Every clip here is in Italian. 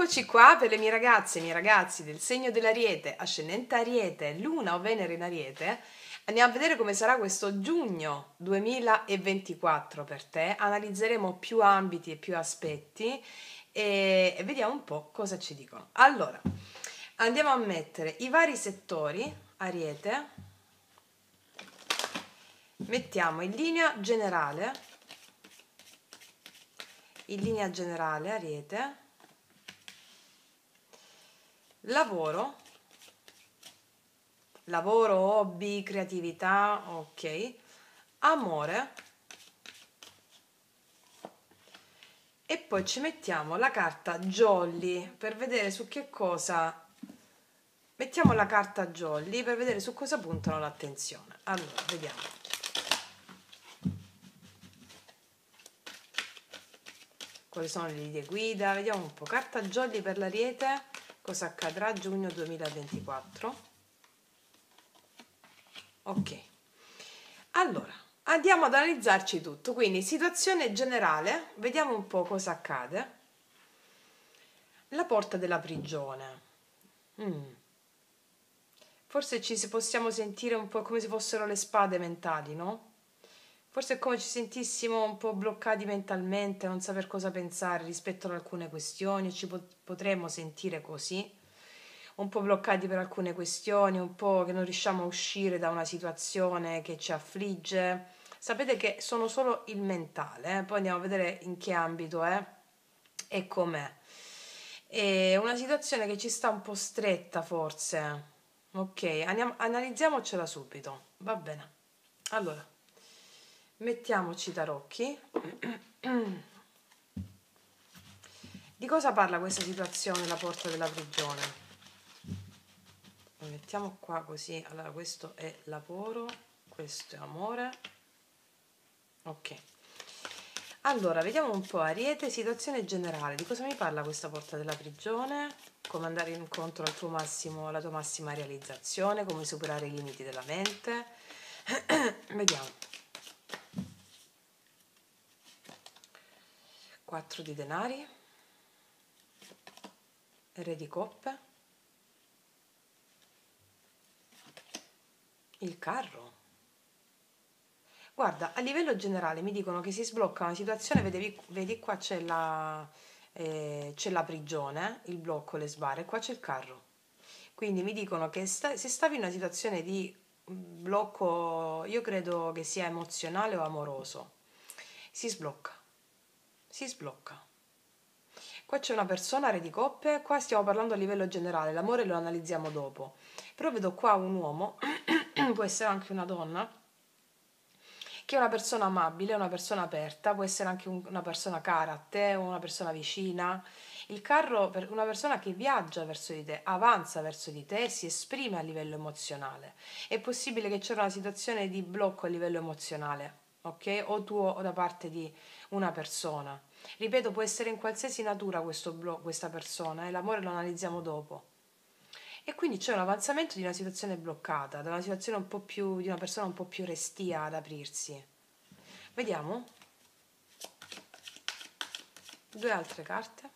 Eccoci qua per le mie ragazze e i miei ragazzi del segno dell'Ariete, ascendente Ariete, Luna o Venere in Ariete. Andiamo a vedere come sarà questo giugno 2024 per te. Analizzeremo più ambiti e più aspetti e vediamo un po' cosa ci dicono. Allora, andiamo a mettere i vari settori Ariete. Mettiamo in linea generale Ariete. Lavoro, hobby, creatività, ok. Amore. E poi ci mettiamo la carta Jolly per vedere su che cosa... Mettiamo la carta Jolly per vedere su cosa puntano l'attenzione. Allora, vediamo. Quali sono le linee guida? Vediamo un po'. Carta Jolly per l'Ariete. Cosa accadrà a giugno 2024? Ok. Allora, andiamo ad analizzarci tutto. Quindi, situazione generale. Vediamo un po' cosa accade. La porta della prigione. Forse possiamo sentire un po' come se fossero le spade mentali, no? Forse è come ci sentissimo un po' bloccati mentalmente, non saper cosa pensare rispetto ad alcune questioni, ci potremmo sentire così, un po' bloccati per alcune questioni, un po' che non riusciamo a uscire da una situazione che ci affligge. Sapete che sono solo il mentale, poi andiamo a vedere in che ambito è e com'è. È una situazione che ci sta un po' stretta forse. Ok, analizziamocela subito, va bene. Allora, mettiamoci i tarocchi. Di cosa parla questa situazione, la porta della prigione? Lo mettiamo qua così. Allora, questo è lavoro, questo è amore. Ok. Allora, vediamo un po', Ariete, situazione generale. Di cosa mi parla questa porta della prigione? Come andare incontro al tuo massimo, alla tua massima realizzazione, come superare i limiti della mente. Vediamo. 4 di denari, Re di coppe, il carro. Guarda, a livello generale mi dicono che si sblocca una situazione, vedi qua c'è la prigione, il blocco, le sbarre, qua c'è il carro. Quindi mi dicono che se stavi in una situazione di blocco, io credo che sia emozionale o amoroso, si sblocca. Qua c'è una persona, Re di coppe, qua stiamo parlando a livello generale, l'amore lo analizziamo dopo. Però vedo qua un uomo, può essere anche una donna, che è una persona amabile, una persona aperta, può essere anche una persona cara a te o una persona vicina. Il carro per una persona che viaggia verso di te, avanza verso di te e si esprime a livello emozionale. È possibile che c'era una situazione di blocco a livello emozionale, ok? O tuo o da parte di una persona. Ripeto, può essere in qualsiasi natura questa persona e l'amore lo analizziamo dopo. E quindi c'è un avanzamento di una situazione bloccata, da una situazione un po' più, di una persona un po' più restia ad aprirsi. Vediamo. 2 altre carte.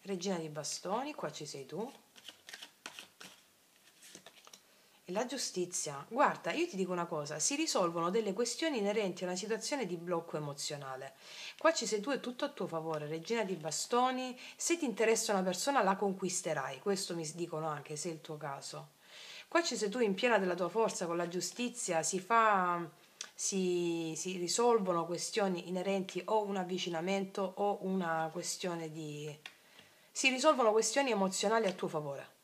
Regina di bastoni, qua ci sei tu. E la giustizia. Guarda, io ti dico una cosa, si risolvono delle questioni inerenti a una situazione di blocco emozionale. Qua ci sei tu, è tutto a tuo favore, Regina di bastoni. Se ti interessa una persona la conquisterai, questo mi dicono anche se è il tuo caso. Qua ci sei tu in piena della tua forza, con la giustizia si risolvono questioni inerenti o un avvicinamento o una questione di... si risolvono questioni emozionali a tuo favore.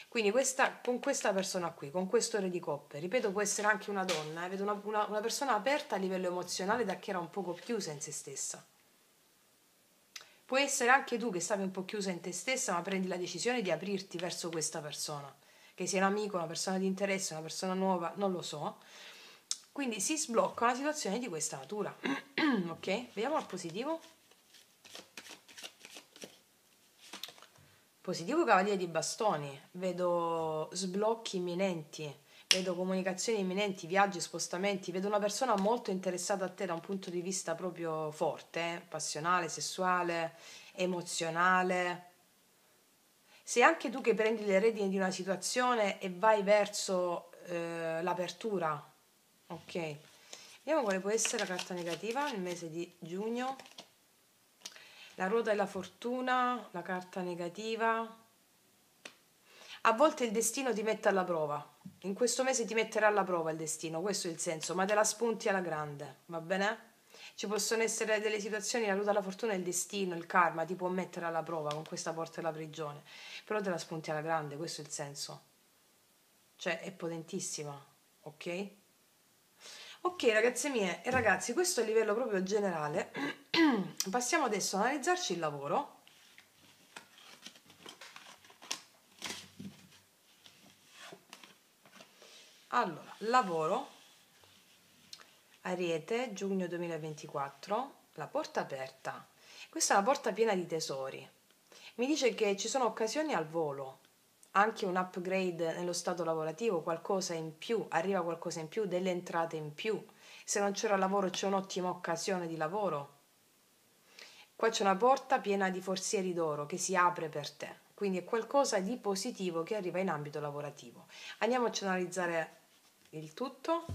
Quindi con questa persona qui, con questo Re di coppe, ripeto, può essere anche una donna, vedo una persona aperta a livello emozionale da che era un poco chiusa in se stessa. Può essere anche tu che stavi un po' chiusa in te stessa, ma prendi la decisione di aprirti verso questa persona, che sia un amico, una persona di interesse, una persona nuova, non lo so. Quindi si sblocca una situazione di questa natura. Ok? Vediamo al positivo. Positivo Cavaliere di bastoni, vedo sblocchi imminenti, vedo comunicazioni imminenti, viaggi, spostamenti, vedo una persona molto interessata a te da un punto di vista proprio forte, passionale, sessuale, emozionale. sei anche tu che prendi le redini di una situazione e vai verso l'apertura, ok? Vediamo quale può essere la carta negativa nel mese di giugno. La ruota della fortuna, la carta negativa. A volte il destino ti mette alla prova. In questo mese ti metterà alla prova il destino, questo è il senso, ma te la spunti alla grande, va bene? Ci possono essere delle situazioni, la ruota della fortuna, il destino, il karma ti può mettere alla prova con questa porta della prigione, però te la spunti alla grande, questo è il senso. Cioè è potentissima, ok? Ok ragazze mie e ragazzi, questo è a livello proprio generale. Passiamo adesso ad analizzarci il lavoro. Allora, lavoro, Ariete, giugno 2024, la porta aperta. Questa è una porta piena di tesori. Mi dice che ci sono occasioni al volo, anche un upgrade nello stato lavorativo, qualcosa in più, arriva qualcosa in più, delle entrate in più. Se non c'era lavoro c'è un'ottima occasione di lavoro. Qua c'è una porta piena di forzieri d'oro che si apre per te, quindi è qualcosa di positivo che arriva in ambito lavorativo. Andiamoci ad analizzare il tutto.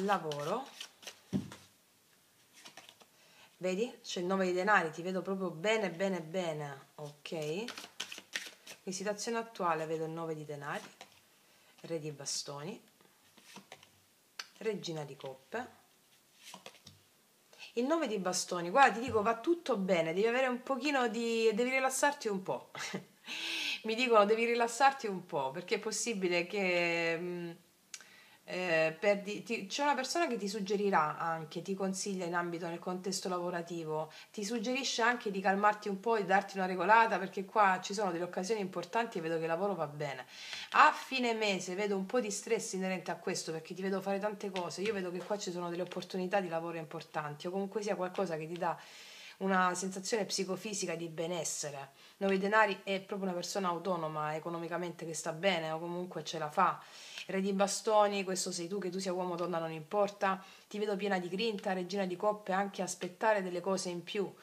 Lavoro, vedi? C'è il 9 di denari, ti vedo proprio bene bene bene, ok? In situazione attuale vedo il 9 di denari, re di bastoni, regina di coppe, il 9 di bastoni. Guarda, ti dico, va tutto bene, devi avere un pochino di... devi rilassarti un po'. Mi dicono devi rilassarti un po', perché è possibile che c'è una persona che ti suggerirà anche, ti consiglia in ambito nel contesto lavorativo, ti suggerisce anche di calmarti un po' e darti una regolata, perché qua ci sono delle occasioni importanti e vedo che il lavoro va bene. A fine mese vedo un po' di stress inerente a questo, perché ti vedo fare tante cose, io vedo che qua ci sono delle opportunità di lavoro importanti o comunque sia qualcosa che ti dà una sensazione psicofisica di benessere. Nove Denari è proprio una persona autonoma economicamente che sta bene o comunque ce la fa. Re di bastoni, questo sei tu, che tu sia uomo o donna non importa, ti vedo piena di grinta, regina di coppe, anche aspettare delle cose in più.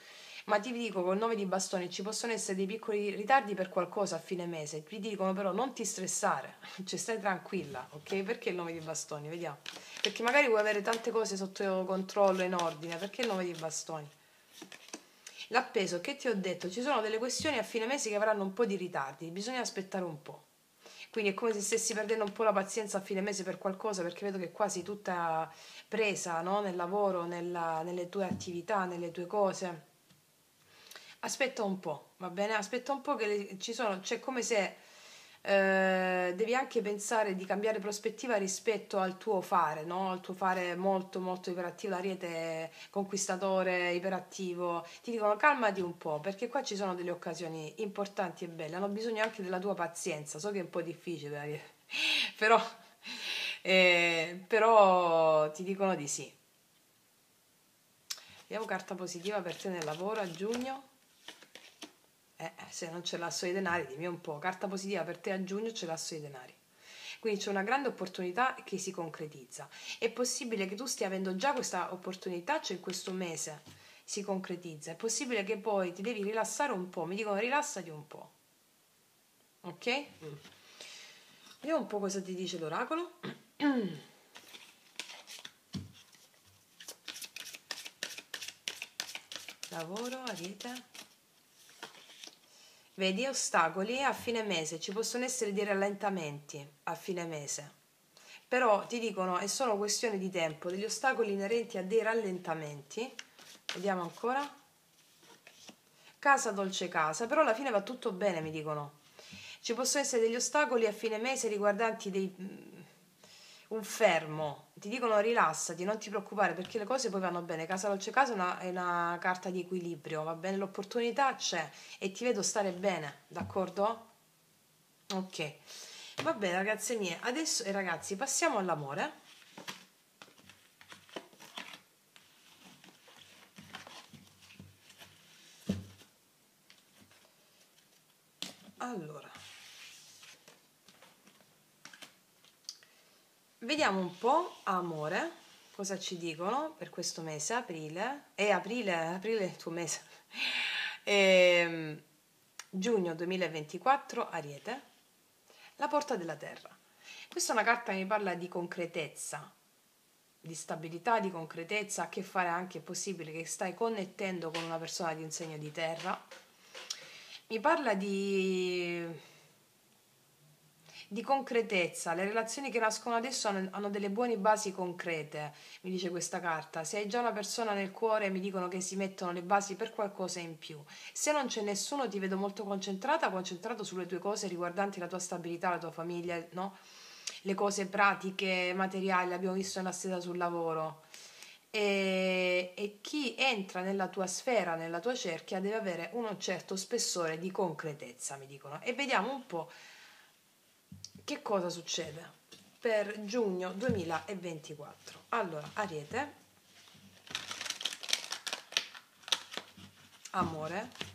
Ma ti dico, col 9 di bastoni ci possono essere dei piccoli ritardi per qualcosa a fine mese, ti dicono però non ti stressare, cioè stai tranquilla, ok? Perché il 9 di bastoni? Vediamo. Perché magari vuoi avere tante cose sotto controllo, in ordine, perché il 9 di bastoni? L'appeso, che ti ho detto, ci sono delle questioni a fine mese che avranno un po' di ritardi, bisogna aspettare un po'. Quindi è come se stessi perdendo un po' la pazienza a fine mese per qualcosa, perché vedo che quasi tutta presa, no? Nel lavoro, nelle tue attività, nelle tue cose. Aspetta un po', va bene? Aspetta un po' che ci sono, c'è come se devi anche pensare di cambiare prospettiva rispetto al tuo fare, no? Al tuo fare molto molto iperattivo, l'ariete conquistatore, iperattivo. Ti dicono calmati un po', perché qua ci sono delle occasioni importanti e belle, hanno bisogno anche della tua pazienza. So che è un po' difficile, Ariete, però, però ti dicono di sì. Vediamo carta positiva per te nel lavoro a giugno. Se non c'è l'asso dei denari, dimmi un po', carta positiva per te a giugno c'è l'asso dei denari. Quindi c'è una grande opportunità che si concretizza. È possibile che tu stia avendo già questa opportunità, cioè questo mese si concretizza. È possibile che poi ti devi rilassare un po', mi dicono rilassati un po'. Ok? Vediamo un po' cosa ti dice l'oracolo. Lavoro, Ariete. Vedi, ostacoli a fine mese, ci possono essere dei rallentamenti a fine mese, però ti dicono è solo questione di tempo, degli ostacoli inerenti a dei rallentamenti. Vediamo ancora. Casa, dolce casa, però alla fine va tutto bene, mi dicono. Ci possono essere degli ostacoli a fine mese riguardanti un fermo. Ti dicono rilassati, non ti preoccupare perché le cose poi vanno bene. Casa dolce casa è una carta di equilibrio, va bene? L'opportunità c'è e ti vedo stare bene, d'accordo? Ok. Va bene ragazze mie, adesso ragazzi passiamo all'amore. Allora, vediamo un po' amore. cosa ci dicono per questo mese, aprile, aprile è il tuo mese, giugno 2024, Ariete, la porta della terra. Questa è una carta che mi parla di concretezza, di stabilità, di concretezza, a che fare anche, è possibile che stai connettendo con una persona di un segno di terra. Mi parla di concretezza, le relazioni che nascono adesso hanno delle buone basi concrete, mi dice questa carta. Se hai già una persona nel cuore, mi dicono che si mettono le basi per qualcosa in più. Se non c'è nessuno, ti vedo molto concentrato sulle tue cose riguardanti la tua stabilità, la tua famiglia, no? Le cose pratiche, materiali, l'abbiamo visto nella stesa sul lavoro. E chi entra nella tua sfera, nella tua cerchia, deve avere un certo spessore di concretezza, mi dicono. E vediamo un po' che cosa succede per giugno 2024. Allora, Ariete, amore.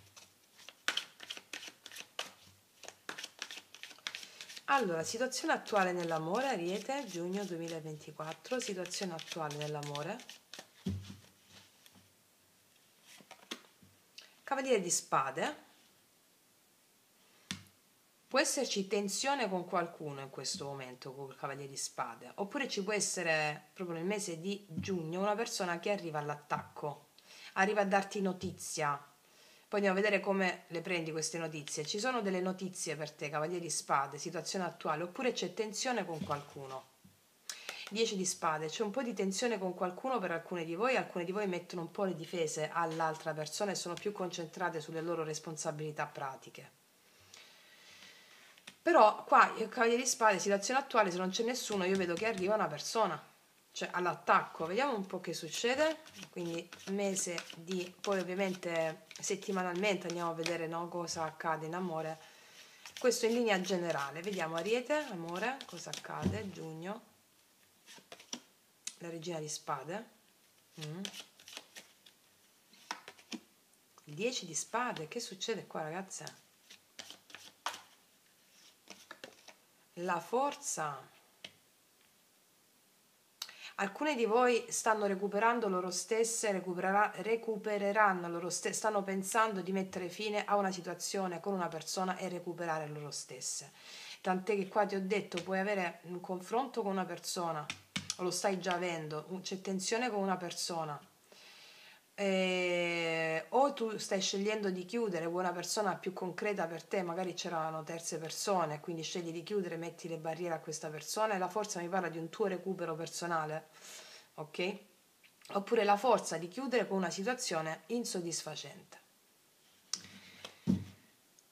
Allora, situazione attuale nell'amore, Ariete, giugno 2024, situazione attuale nell'amore. Cavaliere di spade. Può esserci tensione con qualcuno in questo momento con il Cavaliere di Spade, oppure ci può essere proprio nel mese di giugno una persona che arriva all'attacco, arriva a darti notizia. Poi andiamo a vedere come le prendi queste notizie. Ci sono delle notizie per te, Cavaliere di Spade, situazione attuale, oppure c'è tensione con qualcuno. 10 di spade, c'è un po' di tensione con qualcuno per alcuni di voi mettono un po' le difese all'altra persona e sono più concentrate sulle loro responsabilità pratiche. Però qua il Cavaliere di Spade, situazione attuale, se non c'è nessuno, io vedo che arriva una persona, cioè all'attacco. Vediamo un po' che succede. Quindi mese di... Poi ovviamente settimanalmente andiamo a vedere, no, cosa accade in amore. Questo in linea generale. Vediamo Ariete, amore, cosa accade, giugno. La Regina di Spade. Il 10 di Spade, che succede qua, ragazze? La forza. Alcune di voi stanno recuperando loro stesse, recupereranno loro stesse, stanno pensando di mettere fine a una situazione con una persona e recuperare loro stesse. Tant'è che qua ti ho detto, puoi avere un confronto con una persona, o lo stai già avendo, c'è tensione con una persona. O tu stai scegliendo di chiudere, vuoi una persona più concreta per te, magari c'erano terze persone, quindi scegli di chiudere, metti le barriere a questa persona, e la forza mi parla di un tuo recupero personale, ok? Oppure la forza di chiudere con una situazione insoddisfacente.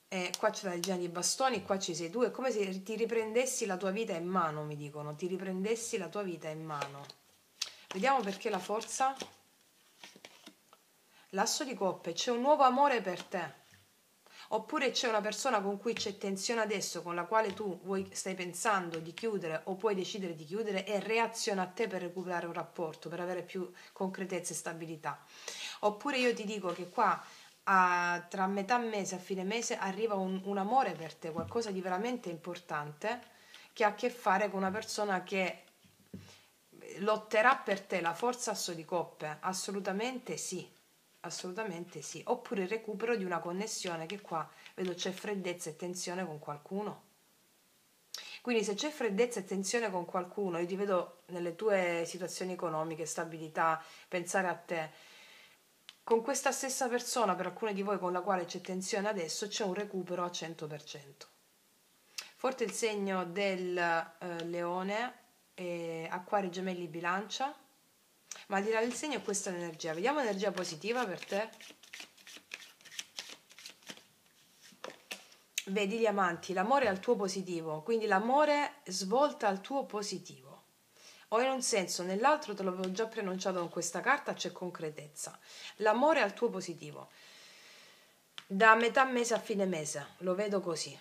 E qua c'è la regina di bastoni, qua ci sei tu, è come se ti riprendessi la tua vita in mano, mi dicono, ti riprendessi la tua vita in mano. Vediamo perché la forza. L'asso di coppe, c'è un nuovo amore per te, oppure c'è una persona con cui c'è tensione adesso, con la quale tu stai pensando di chiudere o puoi decidere di chiudere e reaziona a te per recuperare un rapporto, per avere più concretezza e stabilità. Oppure io ti dico che qua tra metà mese a fine mese arriva un amore per te, qualcosa di veramente importante che ha a che fare con una persona che lotterà per te. La forza asso di coppe, assolutamente sì. Assolutamente sì. Oppure il recupero di una connessione, che qua vedo c'è freddezza e tensione con qualcuno. Quindi se c'è freddezza e tensione con qualcuno, io ti vedo nelle tue situazioni economiche, stabilità, pensare a te. Con questa stessa persona, per alcuni di voi con la quale c'è tensione adesso, c'è un recupero a 100%. Forte il segno del leone, acquario, gemelli, bilancia. Ma al di là del segno, questa è l'energia. Vediamo l'energia positiva per te. Vedi gli amanti, l'amore al tuo positivo, quindi l'amore svolta al tuo positivo. O in un senso o nell'altro, te l'avevo già preannunciato con questa carta, c'è concretezza. L'amore al tuo positivo. Da metà mese a fine mese, lo vedo così.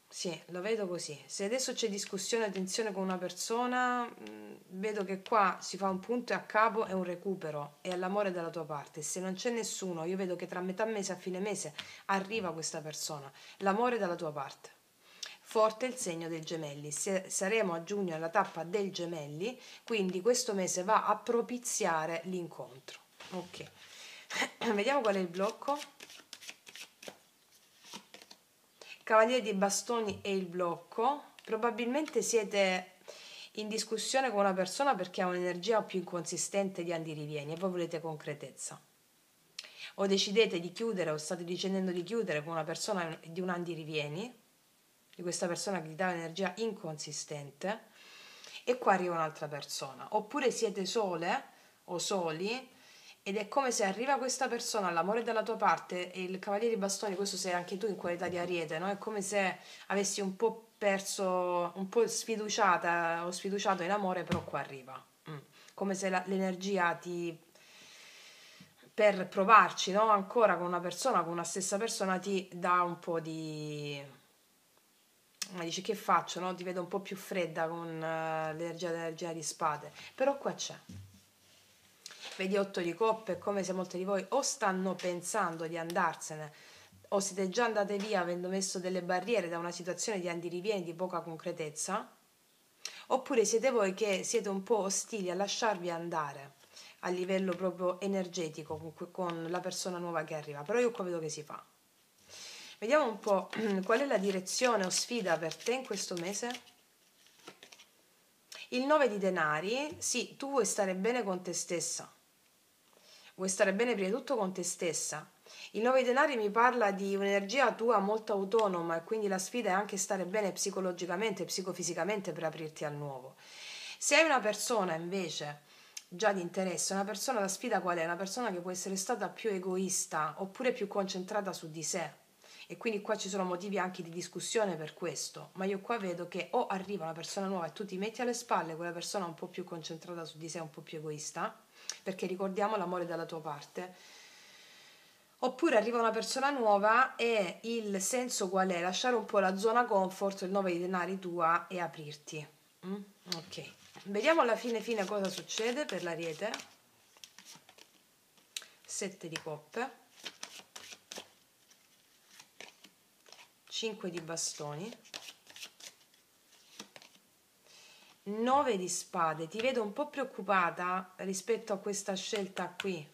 Sì, lo vedo così. Se adesso c'è discussione, tensione con una persona, vedo che qua si fa un punto e a capo e un recupero e l'amore dalla tua parte. Se non c'è nessuno, io vedo che tra metà mese a fine mese arriva questa persona, l'amore dalla tua parte. forte il segno dei Gemelli. Saremo a giugno alla tappa del Gemelli, quindi questo mese va a propiziare l'incontro. Ok, vediamo qual è il blocco. Cavaliere di bastoni è il blocco. Probabilmente siete in discussione con una persona perché ha un'energia più inconsistente di andirivieni e voi volete concretezza. O decidete di chiudere o state decidendo di chiudere con una persona di un andirivieni, di questa persona che ti dà un'energia inconsistente, e qua arriva un'altra persona. Oppure siete sole o soli ed è come se arriva questa persona, l'amore dalla tua parte, e il cavaliere di bastoni, questo sei anche tu in qualità di Ariete, no? È come se avessi un po' perso, un po' sfiduciata o sfiduciato in amore, però qua arriva. Come se l'energia ti, per provarci, no? Ancora con una persona, con una stessa persona, ti dà un po' di... Ma dici che faccio, no? Ti vedo un po' più fredda con l'energia di spade. Però qua c'è. Vedi 8 di coppe, è come se molti di voi o stanno pensando di andarsene o siete già andate via avendo messo delle barriere da una situazione di andirivieni di poca concretezza, oppure siete voi che siete un po' ostili a lasciarvi andare a livello proprio energetico con la persona nuova che arriva. Però io qua vedo che si fa. Vediamo un po' qual è la direzione o sfida per te in questo mese. Il 9 di denari, sì, tu vuoi stare bene con te stessa, vuoi stare bene prima di tutto con te stessa. Il 9 di denari mi parla di un'energia tua molto autonoma e quindi la sfida è anche stare bene psicologicamente e psicofisicamente per aprirti al nuovo. Se hai una persona invece già di interesse, una persona, la sfida qual è? Una persona che può essere stata più egoista oppure più concentrata su di sé. E quindi qua ci sono motivi anche di discussione per questo, ma io qua vedo che o arriva una persona nuova e tu ti metti alle spalle quella persona un po' più concentrata su di sé, un po' più egoista, perché ricordiamo l'amore dalla tua parte, oppure arriva una persona nuova e il senso qual è? Lasciare un po' la zona comfort, il 9 di denari tua, e aprirti. Ok, vediamo alla fine cosa succede per l'Ariete. 7 di coppe, 5 di bastoni, 9 di spade. Ti vedo un po' preoccupata rispetto a questa scelta qui.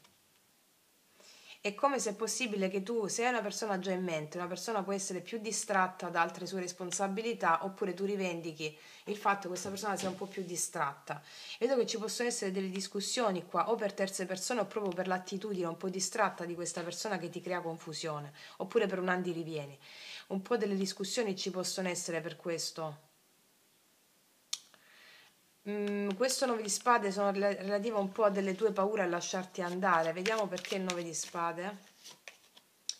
È come se è possibile che tu, se hai una persona già in mente, una persona può essere più distratta da altre sue responsabilità, oppure tu rivendichi il fatto che questa persona sia un po' più distratta. Vedo che ci possono essere delle discussioni qua, o per terze persone, o proprio per l'attitudine un po' distratta di questa persona che ti crea confusione, oppure per un andirivieni. Un po' delle discussioni ci possono essere per questo. Questo 9 di spade sono relativa un po' a delle tue paure a lasciarti andare. Vediamo perché il 9 di spade.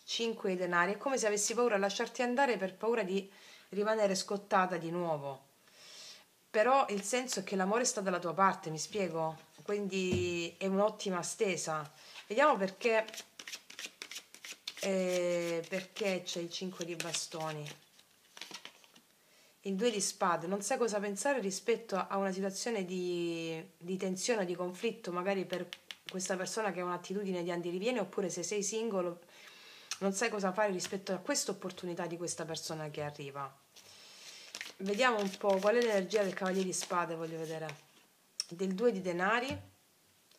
5 di denari. È come se avessi paura a lasciarti andare per paura di rimanere scottata di nuovo. Però il senso è che l'amore sta dalla tua parte, mi spiego? Quindi è un'ottima stesa. Vediamo perché c'è il 5 di bastoni. Il 2 di spade, non sai cosa pensare rispetto a una situazione di tensione, di conflitto, magari per questa persona che ha un'attitudine di andirivieni, oppure se sei singolo non sai cosa fare rispetto a questa opportunità di questa persona che arriva. Vediamo un po' qual è l'energia del cavaliere di spade, voglio vedere. Del 2 di denari.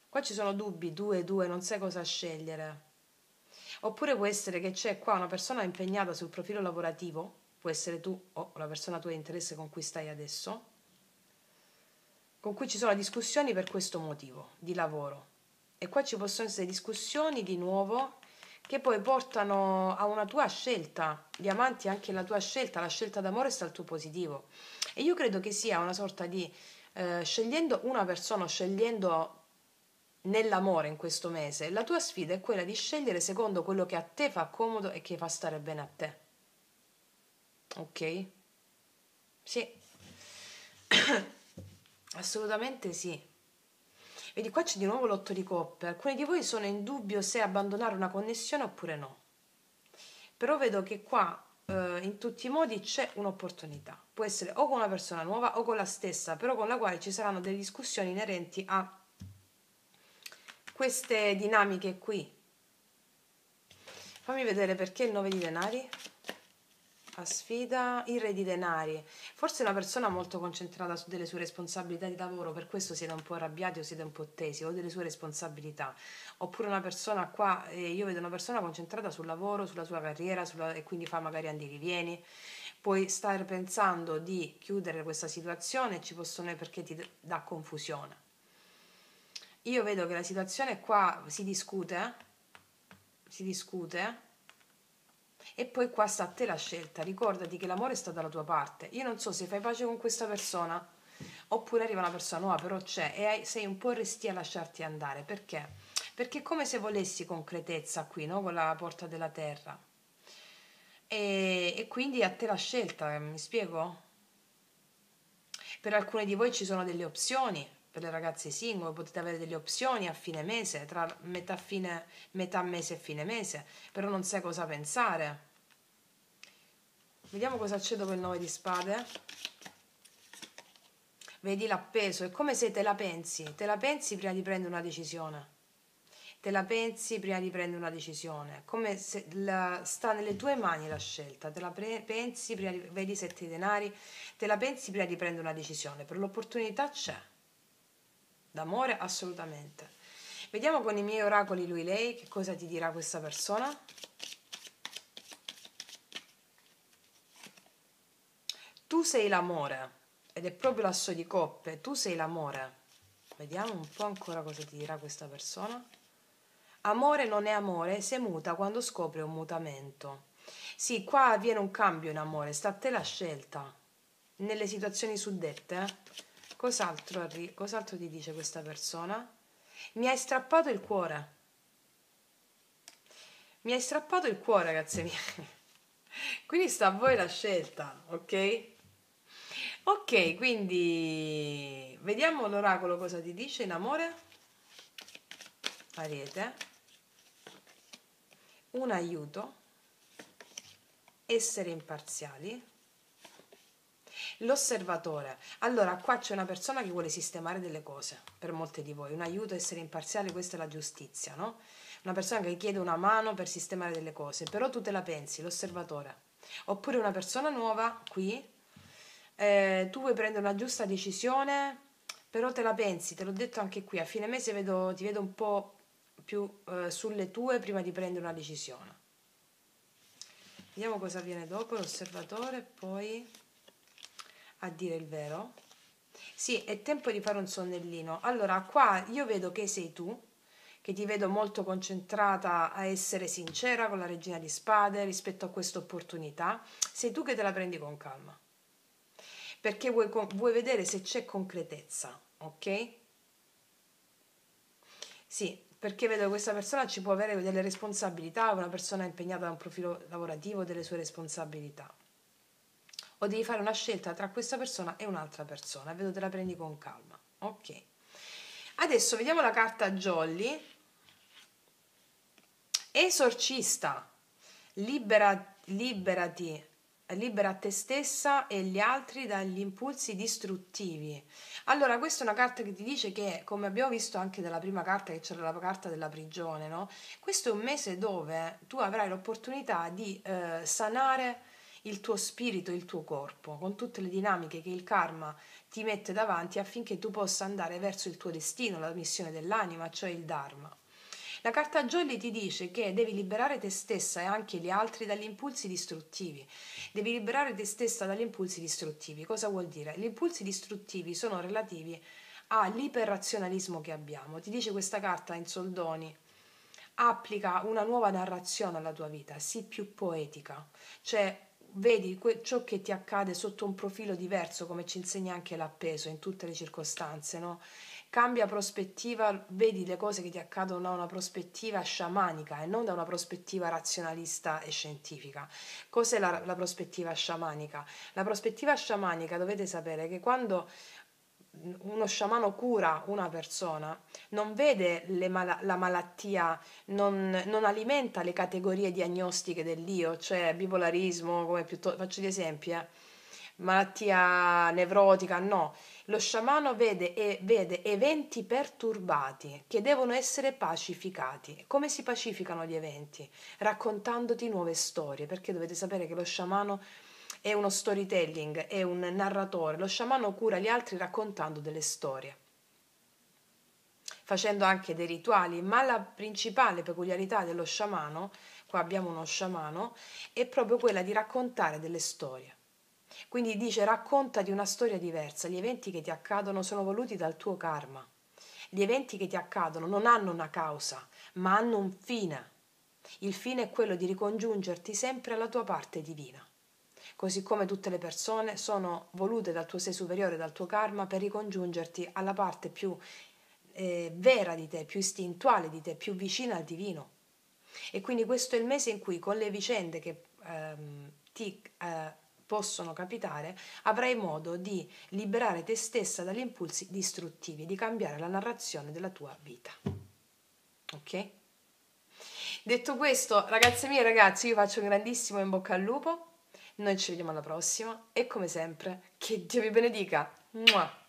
Qua ci sono dubbi, 2, non sai cosa scegliere. Oppure può essere che c'è qua una persona impegnata sul profilo lavorativo, può essere tu o la persona tua di interesse con cui stai adesso, con cui ci sono discussioni per questo motivo di lavoro. E qua ci possono essere discussioni di nuovo che poi portano a una tua scelta, diamanti anche la tua scelta, la scelta d'amore sta al tuo positivo. E io credo che sia una sorta di scegliendo una persona, scegliendo nell'amore in questo mese, la tua sfida è quella di scegliere secondo quello che a te fa comodo e che fa stare bene a te. Ok? Sì. Assolutamente sì. Vedi, qua c'è di nuovo l'8 di coppe. Alcuni di voi sono in dubbio se abbandonare una connessione oppure no. Però vedo che qua in tutti i modi c'è un'opportunità. Può essere o con una persona nuova o con la stessa, però con la quale ci saranno delle discussioni inerenti a queste dinamiche qui. Fammi vedere perché il 9 di denari. a sfida, il re di denari. Forse è una persona molto concentrata su delle sue responsabilità di lavoro, per questo siete un po' arrabbiati o siete un po' tesi, o delle sue responsabilità. Oppure una persona qua, io vedo una persona concentrata sul lavoro, sulla sua carriera, e quindi fa magari andirivieni. Puoi stare pensando di chiudere questa situazione, ci possono perché ti dà confusione. Io vedo che la situazione qua si discute e poi qua sta a te la scelta. Ricordati che l'amore sta dalla tua parte. Io non so se fai pace con questa persona oppure arriva una persona nuova, però c'è e sei un po' restia a lasciarti andare. Perché? Perché è come se volessi concretezza qui, no? Con la porta della terra. E quindi a te la scelta, mi spiego? Per alcune di voi ci sono delle opzioni, per le ragazze single potete avere delle opzioni a fine mese, tra metà mese e fine mese, però non sai cosa pensare. Vediamo cosa c'è dopo il 9 di spade. Vedi l'appeso, è come se te la pensi prima di prendere una decisione. Te la pensi prima di prendere una decisione, come se sta nelle tue mani la scelta, te la pensi prima di, vedi 7 di denari, te la pensi prima di prendere una decisione, per l'opportunità c'è, d'amore assolutamente. Vediamo con i miei oracoli lui lei che cosa ti dirà questa persona. Tu sei l'amore, ed è proprio l'asso di coppe, tu sei l'amore. Vediamo un po' ancora cosa ti dirà questa persona. Amore non è amore se muta quando scopre un mutamento. Sì, qua avviene un cambio in amore, sta a te la scelta. Nelle situazioni suddette, cos'altro ti dice questa persona? Mi hai strappato il cuore. Mi hai strappato il cuore, ragazze mie. Quindi sta a voi la scelta, ok? Ok, quindi vediamo l'oracolo cosa ti dice in amore. Ariete. Un aiuto, essere imparziali, l'osservatore. Allora qua c'è una persona che vuole sistemare delle cose per molte di voi, un aiuto, essere imparziali, questa è la giustizia, no? Una persona che chiede una mano per sistemare delle cose, però tu te la pensi, l'osservatore. Oppure una persona nuova qui, tu vuoi prendere una giusta decisione, però te la pensi, te l'ho detto anche qui, a fine mese ti vedo un po' più sulle tue prima di prendere una decisione. Vediamo cosa avviene dopo, l'osservatore, poi a dire il vero. Sì, è tempo di fare un sonnellino. Allora, qua io vedo che sei tu, che ti vedo molto concentrata a essere sincera con la regina di spade rispetto a questa opportunità. Sei tu che te la prendi con calma. Perché vuoi vedere se c'è concretezza, ok? Sì, perché vedo che questa persona ci può avere delle responsabilità, una persona impegnata da un profilo lavorativo, delle sue responsabilità. O devi fare una scelta tra questa persona e un'altra persona, vedo te la prendi con calma. Ok. Adesso vediamo la carta Jolly. Esorcista. Liberati. Libera te stessa e gli altri dagli impulsi distruttivi. Allora, questa è una carta che ti dice che, come abbiamo visto anche dalla prima carta, che c'era la carta della prigione, no? Questo è un mese dove tu avrai l'opportunità di sanare il tuo spirito, il tuo corpo, con tutte le dinamiche che il karma ti mette davanti affinché tu possa andare verso il tuo destino, la missione dell'anima, cioè il Dharma. La carta Jolly ti dice che devi liberare te stessa e anche gli altri dagli impulsi distruttivi. Devi liberare te stessa dagli impulsi distruttivi. Cosa vuol dire? Gli impulsi distruttivi sono relativi all'iperrazionalismo che abbiamo. Ti dice questa carta in soldoni: applica una nuova narrazione alla tua vita, sii più poetica, cioè vedi ciò che ti accade sotto un profilo diverso, come ci insegna anche l'appeso in tutte le circostanze, no? Cambia prospettiva, vedi le cose che ti accadono da una prospettiva sciamanica e non da una prospettiva razionalista e scientifica. Cos'è la prospettiva sciamanica? La prospettiva sciamanica, dovete sapere che quando uno sciamano cura una persona, non vede la malattia, non alimenta le categorie diagnostiche dell'io, cioè bipolarismo, come faccio gli esempi, malattia nevrotica, no. Lo sciamano vede eventi perturbati che devono essere pacificati. Come si pacificano gli eventi? Raccontandoti nuove storie, perché dovete sapere che lo sciamano è uno storytelling, è un narratore. Lo sciamano cura gli altri raccontando delle storie, facendo anche dei rituali, ma la principale peculiarità dello sciamano, qua abbiamo uno sciamano, è proprio quella di raccontare delle storie. Quindi dice raccontati una storia diversa, gli eventi che ti accadono sono voluti dal tuo karma. Gli eventi che ti accadono non hanno una causa, ma hanno un fine. Il fine è quello di ricongiungerti sempre alla tua parte divina. Così come tutte le persone sono volute dal tuo sé superiore, dal tuo karma, per ricongiungerti alla parte più vera di te, più istintuale di te, più vicina al divino. E quindi questo è il mese in cui con le vicende che ti possono capitare avrai modo di liberare te stessa dagli impulsi distruttivi, di cambiare la narrazione della tua vita. Ok? Detto questo, ragazze mie e ragazzi, io faccio un grandissimo in bocca al lupo. Noi ci vediamo alla prossima e come sempre, che Dio vi benedica. Mua!